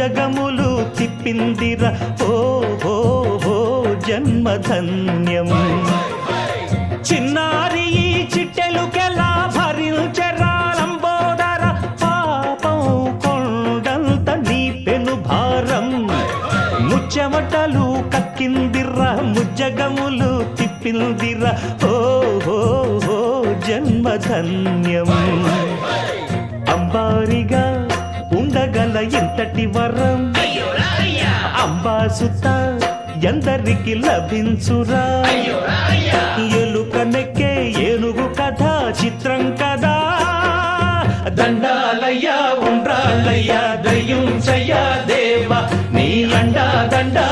ముజ్జగములు తిప్పిందిరా ఓ హో హో జన్మధన్యం. చిన్నారి ఈ చిట్టెలుకెలా భరించెరా లంబోదర, పాపం కొండంత నీ పెను భారం. ముచ్చెమటలు కక్కిందిరా ముజ్జగములు తిప్పిందిరా ఓ హో హో జన్మధన్యం. అంబారిగా ఉండగల ఇంతటి వరం అంబాసుత ఎందరికి లభించురా. ఎలుక నెక్కే ఏనుగు కథ చిత్రం కదా. దండాలయ్యా ఉండ్రాళ్ళయ్యా దయ్యుంచయ్యా దేవ నీ అండా దండా